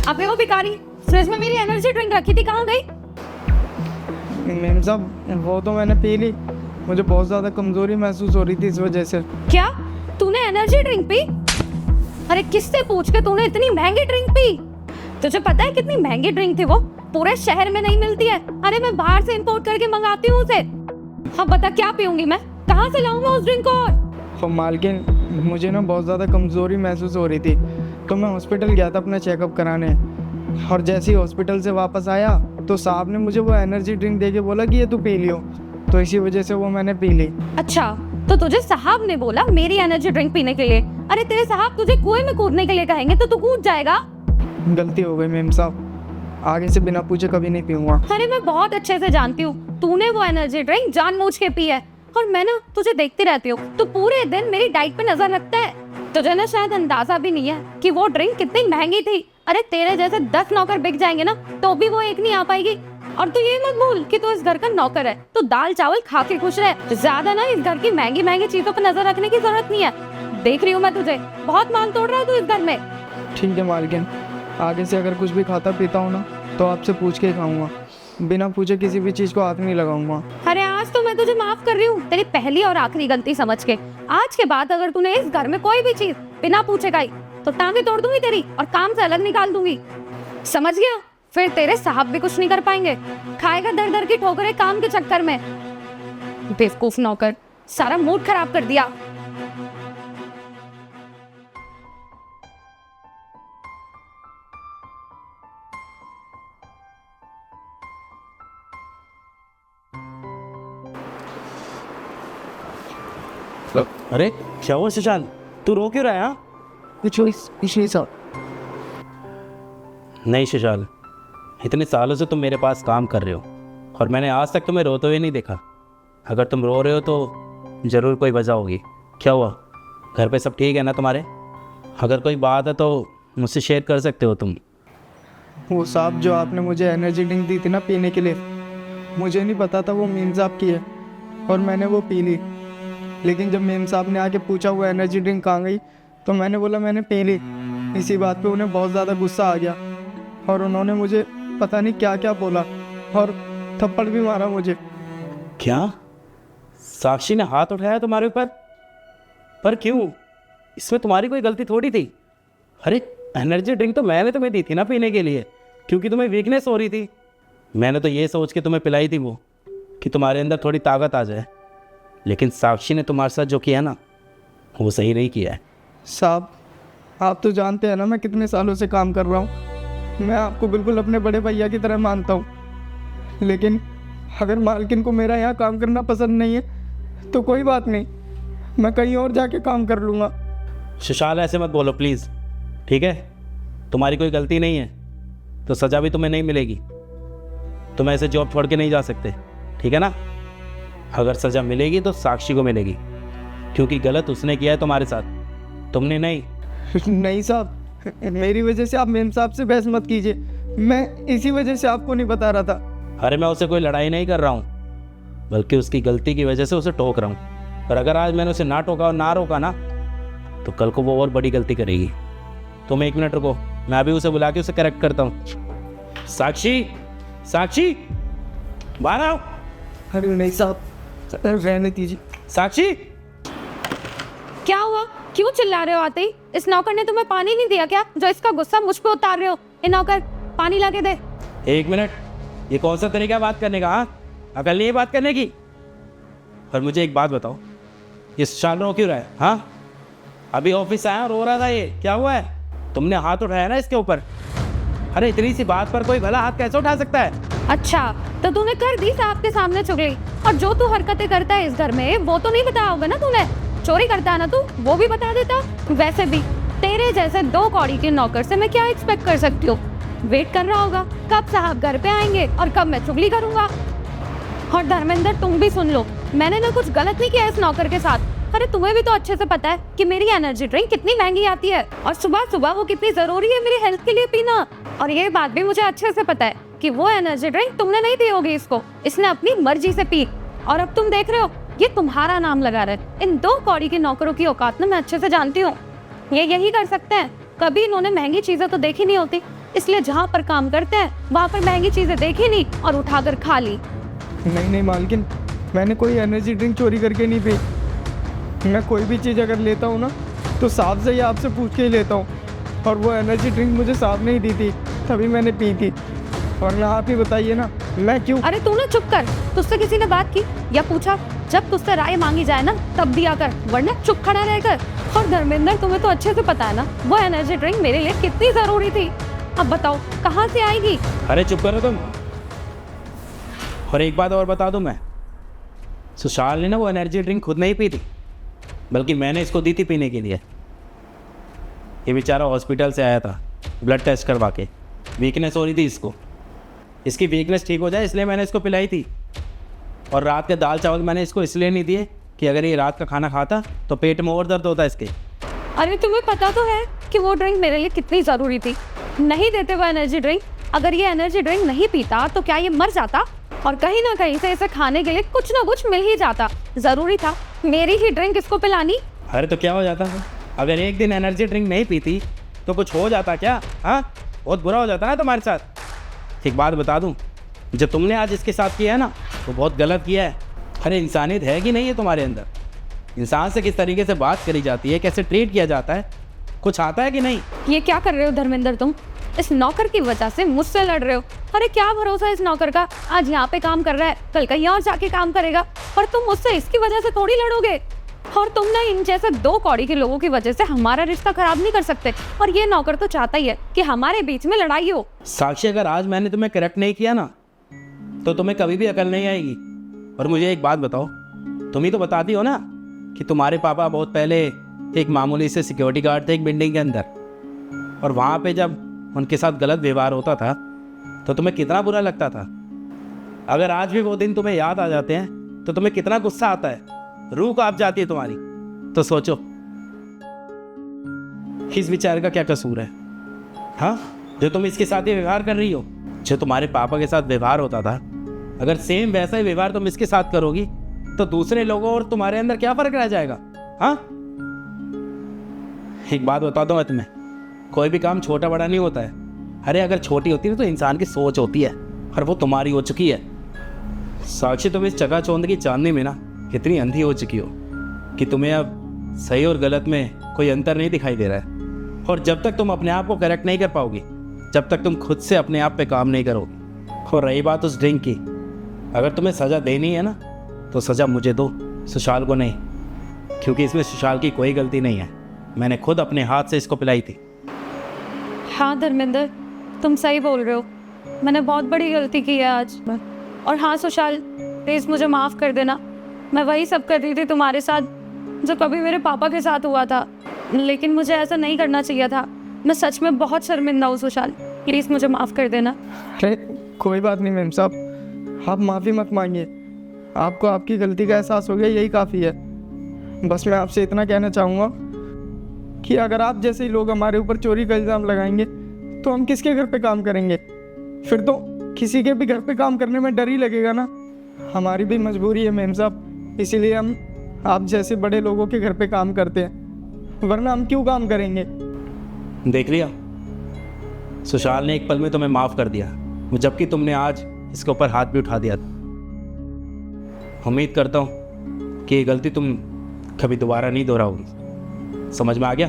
अबे वो भिखारी, फ्रिज में मेरी एनर्जी ड्रिंक रखी थी, कहाँ गई? मैम साहब वो तो मैंने पी ली, मुझे बहुत ज़्यादा कमज़ोरी महसूस हो रही थी इस वजह से। क्या तूने एनर्जी ड्रिंक पी? अरे किससे पूछ के तूने इतनी महंगी ड्रिंक पी? तुझे पता है कितनी महंगी ड्रिंक थी वो? पूरे शहर में नहीं मिलती है। अरे मैं बाहर से इंपोर्ट करके मंगाती हूँ उसे। हाँ बता क्या पीऊंगी मैं? कहाँ से लाऊं मैं उस ड्रिंक को? तो मालकिन मुझे ना बहुत ज़्यादा कमज़ोरी महसूस हो रही थी, तो मैं हॉस्पिटल गया था अपना चेकअप कराने, और जैसे ही हॉस्पिटल से वापस आया तो साहब ने मुझे वो एनर्जी ड्रिंक दे के बोला कि ये तू पी लियो, तो इसी वजह से वो मैंने पी ली। अच्छा, तो तुझे साहब ने बोला मेरी एनर्जी ड्रिंक पीने के लिए? अरे तेरे साहब तुझे कुएं में कूदने के लिए कहेंगे तो तू कूद जाएगा। गलती हो गई मैम साहब, आगे से बिना पूछे कभी नहीं पीऊंगा। अरे मैं बहुत अच्छे से जानती हूँ तूने वो एनर्जी ड्रिंक जानबूझ के पी है, और मैं ना तुझे देखती रहती हूँ, तू पूरे दिन मेरी डाइट पे नजर रखता है। तुझे ना शायद अंदाजा भी नहीं है कि वो ड्रिंक कितनी महंगी थी। अरे तेरे जैसे 10 नौकर बिक जाएंगे ना तो भी वो एक नहीं आ पाएगी। और तू ये मत भूल कि तू इस घर का नौकर है, तो दाल चावल खा के खुश रहे। ज्यादा ना इस घर की महंगी महंगी चीजों पर नजर रखने की जरूरत नहीं है। देख रही हूँ मैं तुझे, बहुत मांग तोड़ रहा है तू इस घर में। ठीक है मालकिन, आगे से अगर कुछ भी खाता पीता हूँ ना तो आपसे पूछ के खाऊंगा, बिना पूछे किसी भी चीज़ को हाथ नहीं लगाऊंगा। अरे आज तो मैं तुझे माफ कर रही हूँ तेरी पहली और आखिरी गलती समझ के। आज के बाद अगर तूने इस घर में कोई भी चीज बिना पूछे खाई तो टांगे तोड़ दूंगी तेरी और काम से अलग निकाल दूंगी, समझ गया? फिर तेरे साहब भी कुछ नहीं कर पाएंगे। खाएगा दर दर की ठोकरें काम के चक्कर में। बेवकूफ नौकर, सारा मूड खराब कर दिया। अरे क्या हुआ शशांक, तू रो क्यों रहा है? पिछली साल नहीं शशांक, इतने सालों से तुम मेरे पास काम कर रहे हो और मैंने आज तक तुम्हें रोते हुए नहीं देखा। अगर तुम रो रहे हो तो ज़रूर कोई वजह होगी। क्या हुआ, घर पे सब ठीक है ना तुम्हारे? अगर कोई बात है तो मुझसे शेयर कर सकते हो तुम। वो साहब जो आपने मुझे एनर्जी ड्रिंक दी थी ना पीने के लिए, मुझे नहीं पता था वो मीम साहब की है, और मैंने वो पी ली। लेकिन जब मीम साहब ने आके पूछा वो एनर्जी ड्रिंक कहाँ गई, तो मैंने बोला मैंने पी ली। इसी बात पे उन्हें बहुत ज़्यादा गुस्सा आ गया और उन्होंने मुझे पता नहीं क्या क्या बोला और थप्पड़ भी मारा मुझे। क्या साक्षी ने हाथ उठाया तुम्हारे ऊपर? पर क्यों? इसमें तुम्हारी कोई गलती थोड़ी थी। अरे एनर्जी ड्रिंक तो मैंने तुम्हें दी थी ना पीने के लिए, क्योंकि तुम्हें वीकनेस हो रही थी। मैंने तो ये सोच के तुम्हें पिलाई थी वो, कि तुम्हारे अंदर थोड़ी ताकत आ जाए। लेकिन साक्षी ने तुम्हारे साथ जो किया ना, वो सही नहीं किया है। साहब आप तो जानते हैं ना मैं कितने सालों से काम कर रहा हूँ, मैं आपको बिल्कुल अपने बड़े भैया की तरह मानता हूँ। लेकिन अगर मालकिन को मेरा यहाँ काम करना पसंद नहीं है तो कोई बात नहीं, मैं कहीं और जाके काम कर लूँगा। शशांक ऐसे मत बोलो प्लीज़, ठीक है? तुम्हारी कोई गलती नहीं है तो सज़ा भी तुम्हें नहीं मिलेगी। तुम ऐसे जॉब छोड़ के नहीं जा सकते, ठीक है ना? अगर सज़ा मिलेगी तो साक्षी को मिलेगी, क्योंकि गलत उसने किया है तुम्हारे साथ, तुमने नहीं। नहीं साहब, मेरी वजह से आप मेम साहब से बहस मत कीजिए, मैं इसी वजह से आपको नहीं बता रहा था। अरे मैं उसे कोई लड़ाई नहीं कर रहा हूँ, बल्कि उसकी गलती की वजह से उसे टोक रहा हूँ। और अगर आज मैंने उसे ना टोका और ना रोका ना, तो कल को वो और बड़ी गलती करेगी। तुम 1 मिनट रुको, मैं अभी उसे बुला के उसे करेक्ट करता हूँ। साक्षी, साक्षी बाहर आओ। अरे नहीं साहब, रहने दीजिए। साक्षी क्या हुआ, क्यों चिल्ला रहे हो आते ही? इस नौकर ने तुम्हें पानी नहीं दिया क्या, जो इसका गुस्सा मुझ पे उतार रहे हो? ये नौकर पानी ला के दे। 1 मिनट, ये कौन सा तरीका है बात करने का? हाँ, अकल नहीं है बात करने की? और मुझे एक बात बताओ, ये शशांक रो क्यों रहा है? हाँ, अभी ऑफिस आया रो रहा था, ये क्या हुआ है? तुमने हाथ उठाया ना इसके ऊपर। अरे इतनी सी बात पर कोई भला हाथ कैसे उठा सकता है? अच्छा, तो तूने कर दी साहब के सामने चुगली, और जो तू हरकतें करता है इस घर में वो तो नहीं बताया होगा ना तूने? चोरी करता है ना तू, वो भी बता देता। वैसे भी तेरे जैसे 2 कौड़ी के नौकर से मैं क्या एक्सपेक्ट कर सकती हूँ? वेट कर रहा होगा कब साहब घर पे आएंगे और कब मैं चुगली करूंगा। और धर्मेंद्र तुम भी सुन लो, मैंने ना कुछ गलत नहीं किया इस नौकर के साथ। अरे तुम्हें भी तो अच्छे से पता है कि मेरी एनर्जी ड्रिंक कितनी महंगी आती है, और सुबह सुबह वो कितनी जरूरी है मेरी हेल्थ के लिए पीना। और ये बात भी मुझे अच्छे से पता है कि वो एनर्जी ड्रिंक तुमने नहीं दी होगी इसको, इसने अपनी मर्जी से पी। और अब तुम देख रहे हो ये तुम्हारा नाम लगा रहे। इन 2 कौड़ी के नौकरों की औकात ना मैं अच्छे से जानती हूँ। ये यही कर सकते हैं, कभी इन्होंने महंगी चीजें तो देखी नहीं होती, इसलिए जहाँ पर काम करते हैं वहाँ पर महंगी चीजें देखी नहीं और उठाकर खा ली। नहीं नहीं मालकिन, मैंने कोई एनर्जी ड्रिंक चोरी करके नहीं पी। मैं कोई भी चीज़ अगर लेता हूँ ना तो साहब से ही आपसे पूछ के ही लेता हूँ, और वो एनर्जी ड्रिंक मुझे साहब ने ही दी थी, तभी मैंने पी थी। और ना आप ही बताइए ना, मैं क्यों? अरे तू ना चुप कर, तुझसे किसी ने बात की या पूछा? जब तुझसे राय मांगी जाए ना तब दिया कर, वरना चुप खड़ा रहकर। और धर्मेंद्र, तुम्हें तो अच्छे से पता है ना वो एनर्जी ड्रिंक मेरे लिए कितनी जरूरी थी। अब बताओ कहाँ से आएगी? अरे चुप करो तुम। और एक बात और बता दूं मैं, सुशाल ने ना वो एनर्जी ड्रिंक खुद नहीं पी थी, बल्कि मैंने इसको दी थी पीने के लिए। ये बेचारा हॉस्पिटल से आया था ब्लड टेस्ट करवा के, वीकनेस हो रही थी इसको, इसकी वीकनेस ठीक हो जाए इसलिए मैंने इसको पिलाई थी। और रात के दाल चावल मैंने इसको इसलिए नहीं दिए कि अगर ये रात का खाना खाता तो पेट में और दर्द होता इसके। अरे तुम्हें पता तो है कि वो ड्रिंक मेरे लिए कितनी जरूरी थी। नहीं देते वो एनर्जी ड्रिंक, अगर ये एनर्जी ड्रिंक नहीं पीता तो क्या ये मर जाता? और कहीं ना कहीं से इसे खाने के लिए कुछ ना कुछ मिल ही जाता। जरूरी था मेरी ही ड्रिंक इसको पिलानी। अरे तो क्या हो जाता है अगर एक दिन एनर्जी ड्रिंक नहीं पीती तो कुछ हो जाता क्या? हाँ, बहुत बुरा हो जाता है तुम्हारे साथ। एक बात बता दूं, जो तुमने आज इसके साथ किया है ना वो बहुत गलत किया है। अरे इंसानियत है कि नहीं है तुम्हारे अंदर? इंसान से किस तरीके से बात करी जाती है, कैसे ट्रीट किया जाता है, कुछ आता है कि नहीं? ये क्या कर रहे हो धर्मेंद्र तुम? इस नौकर की वजह से मुझसे लड़ रहे हो। अरे क्या भरोसा इस नौकर का, आज यहाँ पे काम कर रहा है कल कहीं और जाके काम करेगा, पर तुम मुझसे इसकी वजह से थोड़ी लड़ोगे। और तुम ना इन जैसे दो कौड़ी के लोगों की वजह से हमारा रिश्ता खराब नहीं कर सकते। और ये नौकर तो चाहता ही है कि हमारे बीच में लड़ाई हो। साक्षी, अगर आज मैंने तुम्हें करेक्ट नहीं किया ना तो तुम्हें कभी भी अकल नहीं आएगी। और मुझे एक बात बताओ, तुम ही तो बताती हो ना कि तुम्हारे पापा बहुत पहले एक मामूली से सिक्योरिटी गार्ड थे एक बिल्डिंग के अंदर, और वहाँ पे जब उनके साथ गलत व्यवहार होता था तो तुम्हें कितना बुरा लगता था। अगर आज भी वो दिन तुम्हें याद आ जाते हैं तो तुम्हें कितना गुस्सा आता है, रूह कांप जाती है तुम्हारी। तो सोचो इस बेचारे का क्या कसूर है, हाँ, जो तुम इसके साथ ये व्यवहार कर रही हो? जो तुम्हारे पापा के साथ व्यवहार होता था, अगर सेम वैसा ही व्यवहार तुम इसके साथ करोगी तो दूसरे लोगों और तुम्हारे अंदर क्या फर्क रह जाएगा? हाँ, एक बात बता दो मैं तुम्हें, कोई भी काम छोटा बड़ा नहीं होता है। अरे अगर छोटी होती है तो इंसान की सोच होती है, और वो तुम्हारी हो चुकी है। साक्षी, तुम इस चकाचौंध की चांदनी में ना कितनी अंधी हो चुकी हो कि तुम्हें अब सही और गलत में कोई अंतर नहीं दिखाई दे रहा है। और जब तक तुम अपने आप को करेक्ट नहीं कर पाओगी, जब तक तुम खुद से अपने आप पे काम नहीं करोगी। और रही बात उस ड्रिंक की, अगर तुम्हें सज़ा देनी है ना तो सज़ा मुझे दो, सुशाल को नहीं, क्योंकि इसमें सुशाल की कोई गलती नहीं है। मैंने खुद अपने हाथ से इसको पिलाई थी। हाँ धर्मेंद्र, तुम सही बोल रहे हो, मैंने बहुत बड़ी गलती की है आज। और हाँ सुशाल, प्लीज़ मुझे माफ़ कर देना। मैं वही सब कर रही थी तुम्हारे साथ जो कभी मेरे पापा के साथ हुआ था, लेकिन मुझे ऐसा नहीं करना चाहिए था। मैं सच में बहुत शर्मिंदा हूँ सुशाल, प्लीज़ मुझे माफ़ कर देना। अरे कोई बात नहीं मैम साहब, आप माफ़ी मत मांगिए। आपको आपकी गलती का एहसास हो गया, यही काफ़ी है। बस मैं आपसे इतना कहना चाहूँगा कि अगर आप जैसे ही लोग हमारे ऊपर चोरी का इल्ज़ाम लगाएंगे तो हम किसके घर पे काम करेंगे? फिर तो किसी के भी घर पे काम करने में डर ही लगेगा ना। हमारी भी मजबूरी है मैम साहब, इसीलिए हम आप जैसे बड़े लोगों के घर पे काम करते हैं, वरना हम क्यों काम करेंगे? देख लिया, सुशाल ने एक पल में तुम्हें माफ़ कर दिया, जबकि तुमने आज इसके ऊपर हाथ भी उठा दिया। उम्मीद करता हूँ कि ये गलती तुम कभी दोबारा नहीं दोहराओगी। समझ में आ गया?